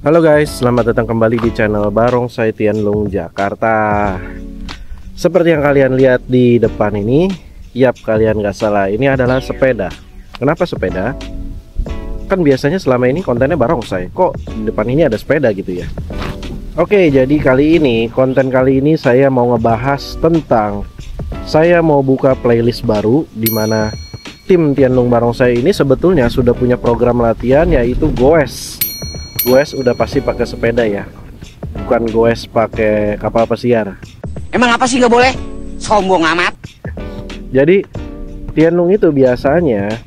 Halo guys, selamat datang kembali di channel Barongsai Tianlong Jakarta. Seperti yang kalian lihat di depan ini, yap, kalian gak salah, ini adalah sepeda. Kenapa sepeda? Kan biasanya selama ini kontennya barongsai, kok di depan ini ada sepeda gitu ya. Oke, jadi konten kali ini saya mau ngebahas tentang saya mau buka playlist baru di mana tim Tianlong Barongsai ini sebetulnya sudah punya program latihan, yaitu goes. Goes udah pasti pakai sepeda ya, bukan goes pakai kapal pesiar. Emang apa sih nggak boleh? Sombong amat. Jadi Tianlong itu biasanya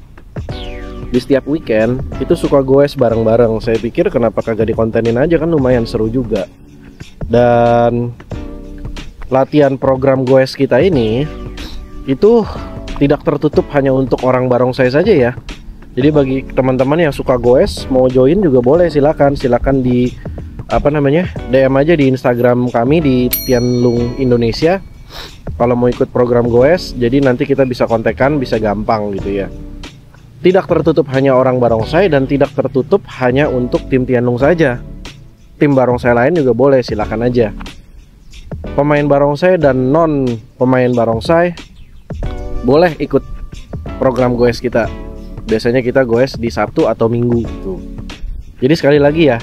di setiap weekend itu suka goes bareng-bareng. Saya pikir kenapa kagak dikontenin aja, kan lumayan seru juga. Dan latihan program goes kita ini itu tidak tertutup hanya untuk orang barongsai saja ya. Jadi bagi teman-teman yang suka goes mau join juga boleh, silakan di DM aja di Instagram kami di Tianlong Indonesia kalau mau ikut program goes. Jadi nanti kita bisa kontekan, bisa gampang gitu ya. Tidak tertutup hanya orang barongsai dan tidak tertutup hanya untuk tim Tianlong saja. Tim barongsai lain juga boleh, silakan aja. Pemain barongsai dan non pemain barongsai boleh ikut program goes kita. Biasanya kita goes di Sabtu atau Minggu gitu. Jadi sekali lagi ya,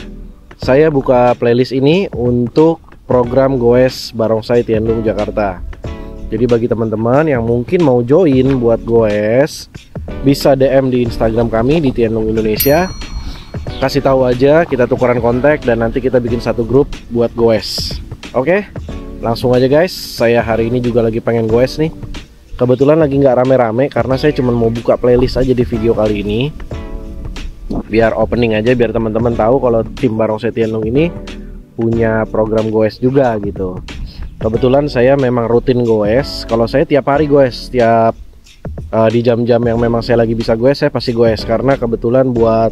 saya buka playlist ini untuk program goes Barongsai Tianlong Jakarta. Jadi bagi teman-teman yang mungkin mau join buat goes, bisa DM di Instagram kami di Tianlong Indonesia. Kasih tahu aja, kita tukeran kontak dan nanti kita bikin satu grup buat goes. Oke? Langsung aja guys, saya hari ini juga lagi pengen goes nih. Kebetulan lagi nggak rame-rame karena saya cuma mau buka playlist aja di video kali ini, biar opening aja, biar teman-teman tahu kalau tim Barongsai Tianlong ini punya program goes juga gitu. Kebetulan saya memang rutin goes. Kalau saya tiap hari goes, tiap di jam-jam yang memang saya lagi bisa goes, saya pasti goes. Karena kebetulan buat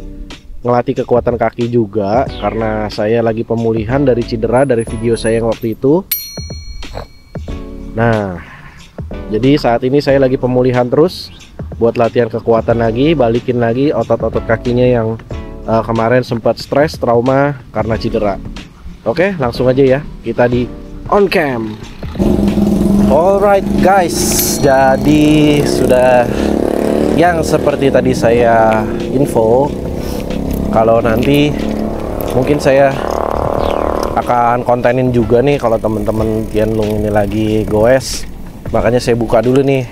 ngelatih kekuatan kaki juga, karena saya lagi pemulihan dari cedera dari video saya yang waktu itu. Nah, jadi saat ini saya lagi pemulihan terus buat latihan kekuatan lagi, balikin lagi otot-otot kakinya yang kemarin sempat stres, trauma karena cedera. Oke, langsung aja ya, kita di on cam. Alright guys, jadi sudah yang seperti tadi saya info, kalau nanti mungkin saya akan kontenin juga nih kalau teman-teman Tianlong ini lagi goes. Makanya saya buka dulu nih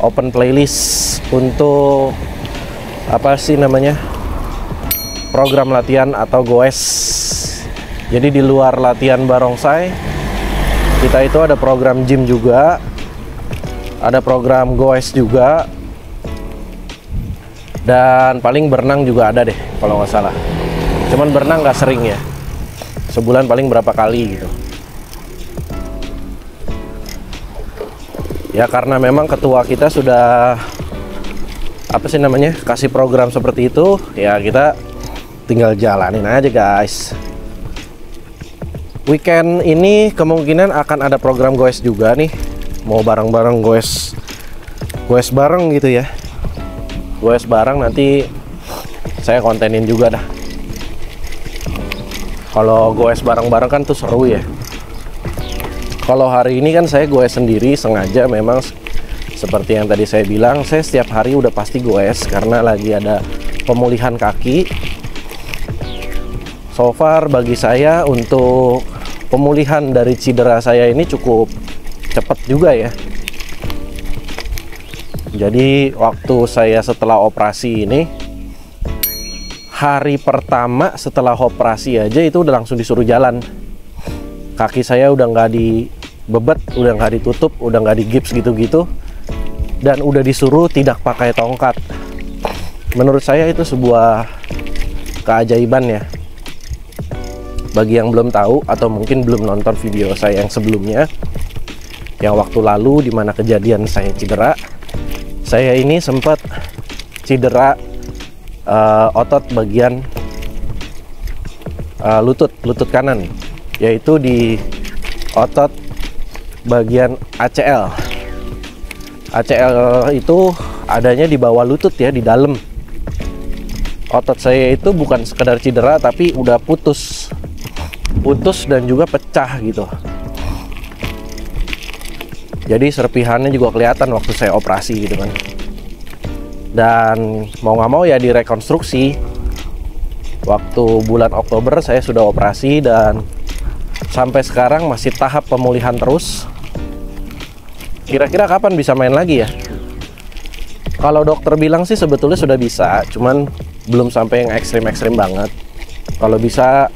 open playlist untuk program latihan atau goes. Jadi di luar latihan barongsai kita itu ada program gym juga, ada program goes juga, dan paling berenang juga ada deh kalau nggak salah. Cuman berenang nggak sering ya, sebulan paling berapa kali gitu. Ya karena memang ketua kita sudah kasih program seperti itu, ya kita tinggal jalanin aja guys. Weekend ini kemungkinan akan ada program goes juga nih, mau bareng-bareng goes bareng gitu ya. Goes bareng nanti saya kontenin juga dah. Kalau goes bareng-bareng kan tuh seru ya. Kalau hari ini kan saya goes sendiri, sengaja memang seperti yang tadi saya bilang, saya setiap hari udah pasti goes karena lagi ada pemulihan kaki. So far bagi saya untuk pemulihan dari cedera saya ini cukup cepat juga ya. Jadi waktu saya setelah operasi ini, hari pertama setelah operasi aja itu udah langsung disuruh jalan. Kaki saya udah nggak dibebet, udah nggak ditutup, udah nggak digips gitu-gitu, dan udah disuruh tidak pakai tongkat. Menurut saya itu sebuah keajaiban ya. Bagi yang belum tahu atau mungkin belum nonton video saya yang sebelumnya, yang waktu lalu dimana kejadian saya cedera, saya ini sempat cedera otot bagian lutut kanan, yaitu di otot bagian ACL. ACL itu adanya di bawah lutut ya, di dalam. Otot saya itu bukan sekedar cedera, tapi udah putus dan juga pecah gitu. Jadi serpihannya juga kelihatan waktu saya operasi gitu kan. Dan mau nggak mau ya direkonstruksi. Waktu bulan Oktober saya sudah operasi dan sampai sekarang masih tahap pemulihan terus. Kira-kira kapan bisa main lagi ya? Kalau dokter bilang sih sebetulnya sudah bisa, cuman belum sampai yang ekstrim-ekstrim banget. Kalau bisa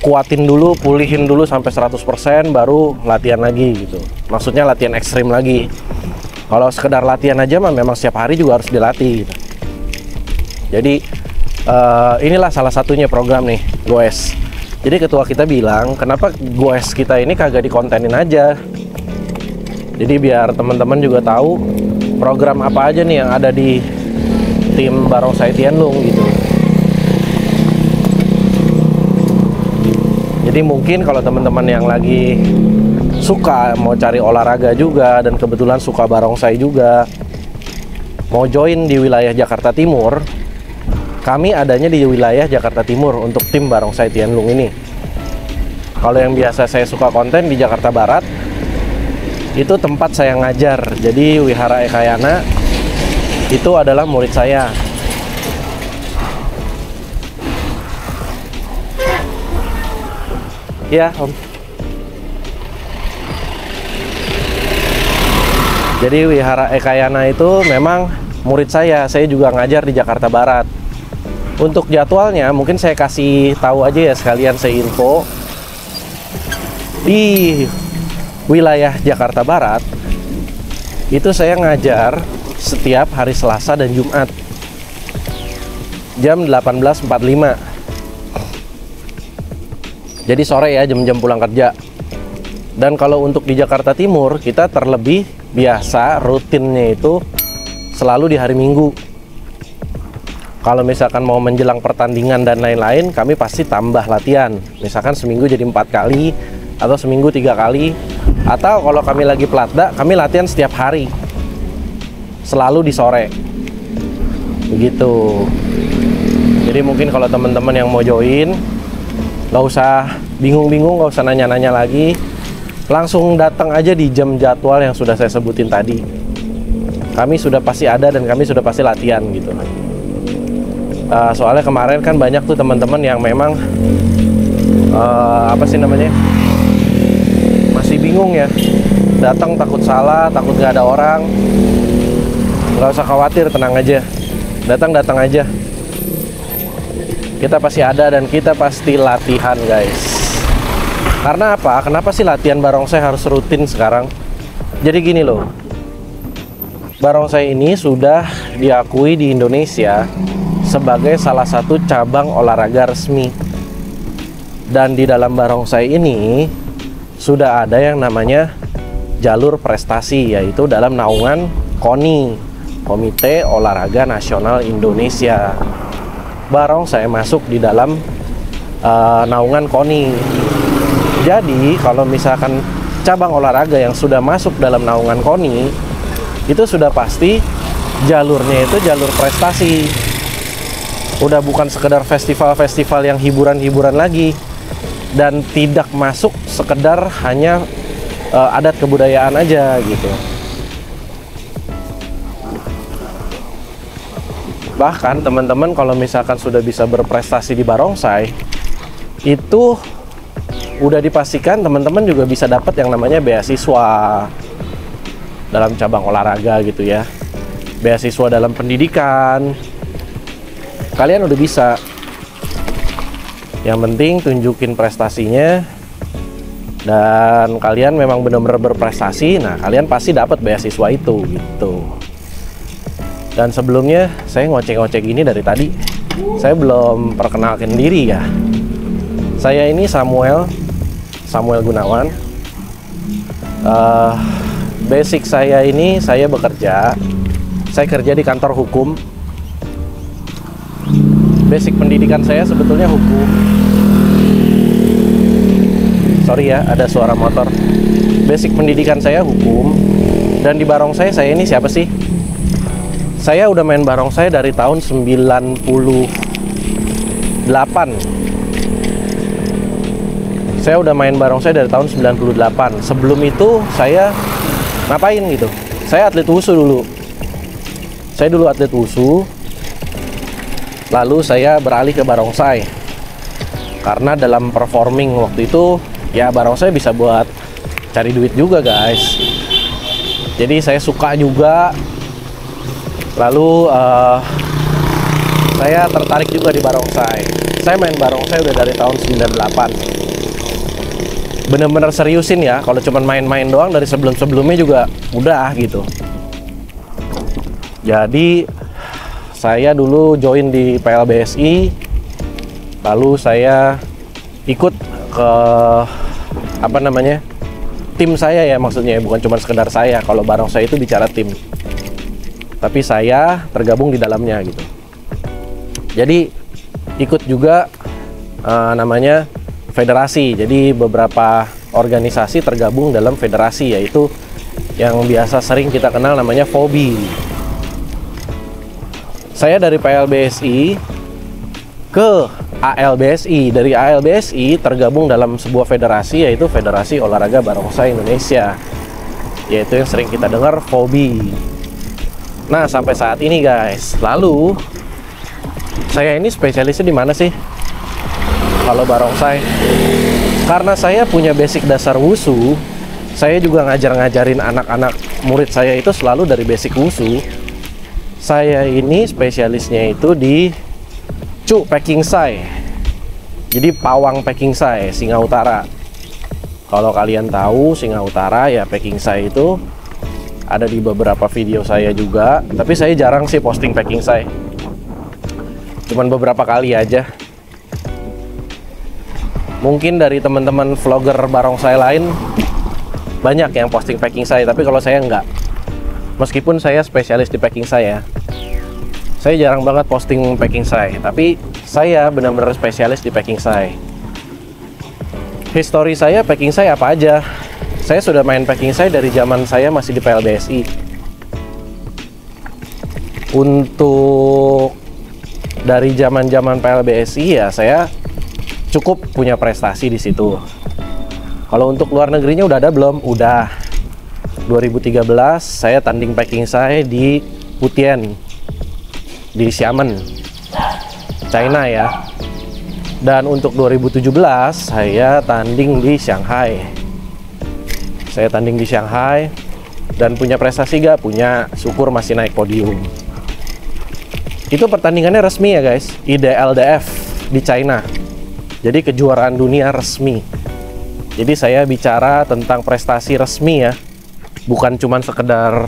kuatin dulu, pulihin dulu sampai 100%, baru latihan lagi gitu. Maksudnya latihan ekstrim lagi. Kalau sekedar latihan aja mah memang setiap hari juga harus dilatih gitu. Jadi inilah salah satunya program nih, Goes. Jadi ketua kita bilang, kenapa Goes kita ini kagak dikontenin aja. Jadi biar teman-teman juga tahu program apa aja nih yang ada di tim Barongsai Tianlung gitu. Jadi mungkin kalau teman-teman yang lagi suka mau cari olahraga juga dan kebetulan suka barongsai juga, mau join di wilayah Jakarta Timur, kami adanya di wilayah Jakarta Timur untuk tim Barongsai Tianlung ini. Kalau yang biasa saya suka konten di Jakarta Barat, itu tempat saya ngajar. Jadi Wihara Ekayana itu adalah murid saya. Ya, Om. Jadi Wihara Ekayana itu memang murid saya. Saya juga ngajar di Jakarta Barat. Untuk jadwalnya mungkin saya kasih tahu aja ya, sekalian saya info. Di wilayah Jakarta Barat itu saya ngajar setiap hari Selasa dan Jumat jam 18.45. Jadi sore ya, jam-jam pulang kerja. Dan kalau untuk di Jakarta Timur, kita terlebih biasa rutinnya itu selalu di hari Minggu. Kalau misalkan mau menjelang pertandingan dan lain-lain, kami pasti tambah latihan. Misalkan seminggu jadi 4 kali atau seminggu 3 kali. Atau kalau kami lagi platda, kami latihan setiap hari, selalu di sore begitu. Jadi mungkin kalau teman-teman yang mau join, nggak usah bingung-bingung, nggak usah nanya-nanya lagi, langsung datang aja di jam jadwal yang sudah saya sebutin tadi. Kami sudah pasti ada dan kami sudah pasti latihan gitu. Soalnya kemarin kan banyak tuh teman-teman yang memang apa sih namanya, masih bingung ya, datang takut salah, takut nggak ada orang. Nggak usah khawatir, tenang aja, datang aja, kita pasti ada dan kita pasti latihan guys. Karena apa? Kenapa sih latihan barongsai harus rutin sekarang? Jadi gini loh, barongsai ini sudah diakui di Indonesia sebagai salah satu cabang olahraga resmi. Dan di dalam barongsai ini sudah ada yang namanya jalur prestasi, yaitu dalam naungan KONI, Komite Olahraga Nasional Indonesia. Barongsai masuk di dalam naungan KONI. Jadi kalau misalkan cabang olahraga yang sudah masuk dalam naungan KONI, itu sudah pasti jalurnya itu jalur prestasi. Udah bukan sekedar festival-festival yang hiburan-hiburan lagi, dan tidak masuk sekedar hanya adat kebudayaan aja gitu. Bahkan teman-teman kalau misalkan sudah bisa berprestasi di barongsai, itu udah dipastikan teman-teman juga bisa dapat yang namanya beasiswa dalam cabang olahraga gitu ya. Beasiswa dalam pendidikan, kalian udah bisa. Yang penting tunjukin prestasinya, dan kalian memang benar-benar berprestasi, nah kalian pasti dapat beasiswa itu gitu. Dan sebelumnya saya ngoceh-ngoceh gini dari tadi, saya belum perkenalkan diri ya. Saya ini Samuel Gunawan. Basic saya ini, saya kerja di kantor hukum. Basic pendidikan saya sebetulnya hukum. Sorry ya, ada suara motor. Basic pendidikan saya hukum. Dan di barongsai saya ini siapa sih? Saya udah main barongsai dari tahun 98. Saya udah main barongsai dari tahun 98. Sebelum itu saya ngapain gitu? Saya atlet wushu dulu. Saya dulu atlet wushu. Lalu saya beralih ke barongsai. Karena dalam performing waktu itu, ya barongsai bisa buat cari duit juga, guys. Jadi saya suka juga. Lalu saya tertarik juga di barongsai. Saya main barongsai udah dari tahun 98. Bener-bener seriusin ya. Kalau cuma main-main doang dari sebelum-sebelumnya juga udah gitu. Jadi saya dulu join di PLBSI, lalu saya ikut ke apa namanya, tim saya ya, maksudnya bukan cuma sekedar saya. Kalau barongsai itu bicara tim, tapi saya tergabung di dalamnya gitu. Jadi ikut juga namanya federasi. Jadi beberapa organisasi tergabung dalam federasi, yaitu yang biasa sering kita kenal namanya FOBI. Saya dari PLBSI ke ALBSI. Dari ALBSI tergabung dalam sebuah federasi, yaitu Federasi Olahraga Barongsai Indonesia, yaitu yang sering kita dengar FOBI. Nah, sampai saat ini guys. Lalu saya ini spesialisnya di mana sih kalau barongsai? Karena saya punya basic dasar wushu, saya juga ngajarin anak-anak murid saya itu selalu dari basic wushu. Saya ini spesialisnya itu di Cu Packing Sai. Jadi pawang Packing Sai, Singa Utara. Kalau kalian tahu Singa Utara ya, Packing Sai itu ada di beberapa video saya juga. Tapi saya jarang sih posting Packing Sai, cuman beberapa kali aja. Mungkin dari teman-teman vlogger barongsai lain banyak yang posting Packing Sai, tapi kalau saya enggak. Meskipun saya spesialis di Packing Sai ya, saya jarang banget posting Packing Sai, tapi saya benar-benar spesialis di Packing Sai. History saya Packing Sai apa aja? Saya sudah main Packing Sai dari zaman saya masih di PLBSI. Untuk dari zaman-zaman PLBSI ya, saya cukup punya prestasi di situ. Kalau untuk luar negerinya udah ada belum? Udah. 2013 saya tanding Packing Sai di Putian, di Xiamen, China ya. Dan untuk 2017 saya tanding di Shanghai. Saya tanding di Shanghai dan punya prestasi gak? Punya, syukur masih naik podium. Itu pertandingannya resmi ya guys, IDLDF di China. Jadi kejuaraan dunia resmi. Jadi saya bicara tentang prestasi resmi ya, bukan cuman sekedar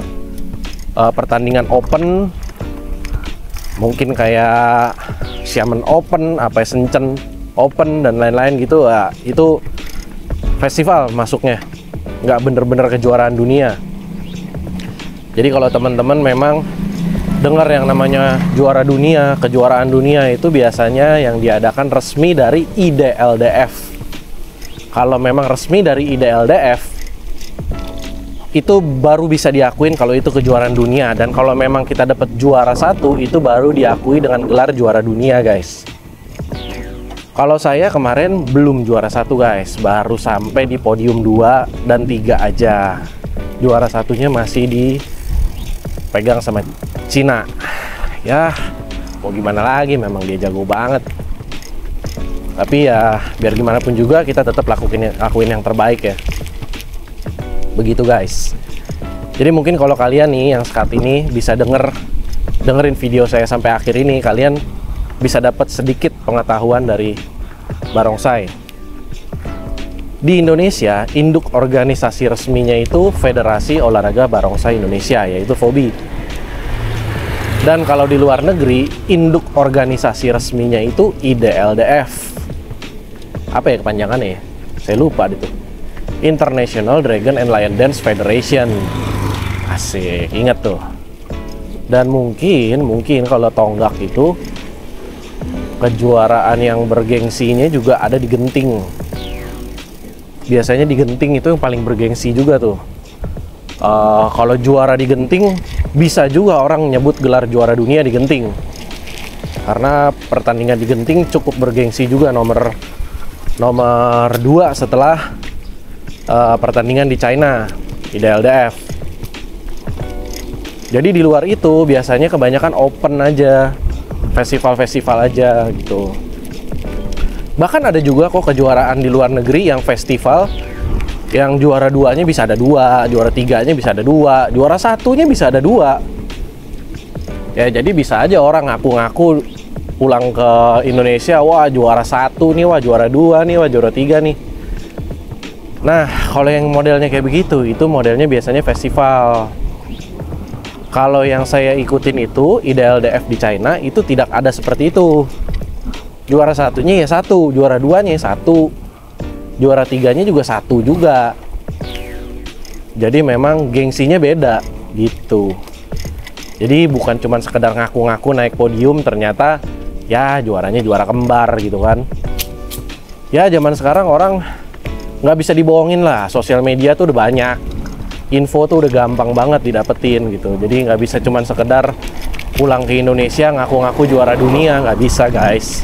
pertandingan open, mungkin kayak Xiamen Open, apa Shenzhen Open dan lain-lain gitu ya. Itu festival masuknya, nggak bener-bener kejuaraan dunia. Jadi kalau teman-teman memang dengar yang namanya juara dunia, kejuaraan dunia, itu biasanya yang diadakan resmi dari IDLDF. Kalau memang resmi dari IDLDF, itu baru bisa diakuin kalau itu kejuaraan dunia. Dan kalau memang kita dapat juara satu, itu baru diakui dengan gelar juara dunia guys. Kalau saya kemarin belum juara satu guys, baru sampai di podium 2 dan 3 aja. Juara satunya masih dipegang sama Cina. Ya mau gimana lagi, memang dia jago banget. Tapi ya biar gimana pun juga kita tetap lakuin yang terbaik ya. Begitu guys. Jadi mungkin kalau kalian nih yang saat ini bisa dengerin video saya sampai akhir ini, kalian bisa dapat sedikit pengetahuan dari barongsai. Di Indonesia, induk organisasi resminya itu Federasi Olahraga Barongsai Indonesia, yaitu FOBI. Dan kalau di luar negeri, induk organisasi resminya itu IDLDF. Apa ya kepanjangannya ya? Saya lupa itu. International Dragon and Lion Dance Federation. Asik, ingat tuh. Dan mungkin kalau tonggak itu kejuaraan yang bergengsinya juga ada di Genting. Biasanya di Genting itu yang paling bergengsi juga tuh. Kalau juara di Genting, bisa juga orang nyebut gelar juara dunia di Genting. Karena pertandingan di Genting cukup bergengsi juga, nomor 2 setelah pertandingan di China, di DLDF. Jadi di luar itu biasanya kebanyakan open aja, festival-festival aja gitu. Bahkan ada juga kok kejuaraan di luar negeri yang festival yang juara 2-nya bisa ada 2, juara 3-nya bisa ada 2, juara 1-nya bisa ada 2. Ya jadi bisa aja orang ngaku-ngaku pulang ke Indonesia, wah juara 1 nih, wah juara 2 nih, wah juara 3 nih. Nah, kalau yang modelnya kayak begitu, itu modelnya biasanya festival. Kalau yang saya ikutin itu, IDLDF di China, itu tidak ada seperti itu. Juara 1-nya ya 1, juara 2-nya ya 1. Juara 3-nya juga 1 juga. Jadi memang gengsinya beda gitu. Jadi bukan cuma sekedar ngaku-ngaku naik podium, ternyata ya juaranya juara kembar gitu kan. Ya zaman sekarang orang nggak bisa dibohongin lah, sosial media tuh udah banyak, info tuh udah gampang banget didapetin gitu. Jadi nggak bisa cuma sekedar pulang ke Indonesia ngaku-ngaku juara dunia, nggak bisa guys.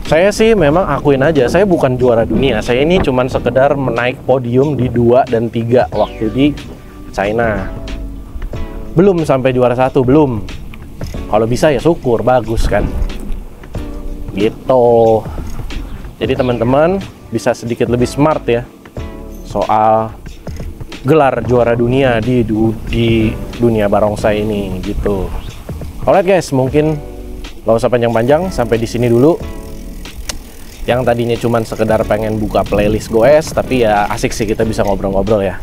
Saya sih memang akuin aja, saya bukan juara dunia. Saya ini cuman sekedar menaik podium di 2 dan 3 waktu di China. Belum sampai juara 1, belum. Kalau bisa ya syukur, bagus kan. Gitu. Jadi teman-teman bisa sedikit lebih smart ya soal gelar juara dunia di dunia barongsai ini gitu. Alright guys, mungkin gak usah panjang-panjang, sampai di sini dulu. Yang tadinya cuman sekedar pengen buka playlist goes, tapi ya asik sih kita bisa ngobrol-ngobrol ya.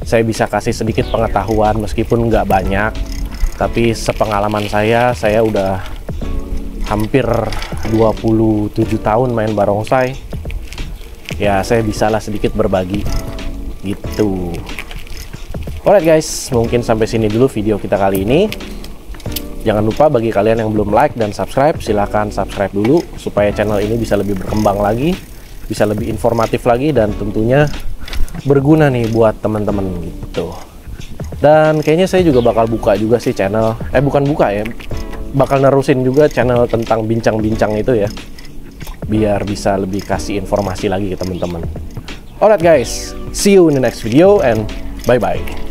Saya bisa kasih sedikit pengetahuan meskipun nggak banyak, tapi sepengalaman saya udah hampir 27 tahun main barongsai. Ya saya bisalah sedikit berbagi gitu. Alright guys, mungkin sampai sini dulu video kita kali ini. Jangan lupa bagi kalian yang belum like dan subscribe, silahkan subscribe dulu supaya channel ini bisa lebih berkembang lagi, bisa lebih informatif lagi, dan tentunya berguna nih buat teman-teman gitu. Dan kayaknya saya juga bakal buka juga sih channel, bukan buka ya, bakal nerusin juga channel tentang bincang-bincang itu ya, biar bisa lebih kasih informasi lagi ke teman-teman. Alright guys, see you in the next video and bye-bye.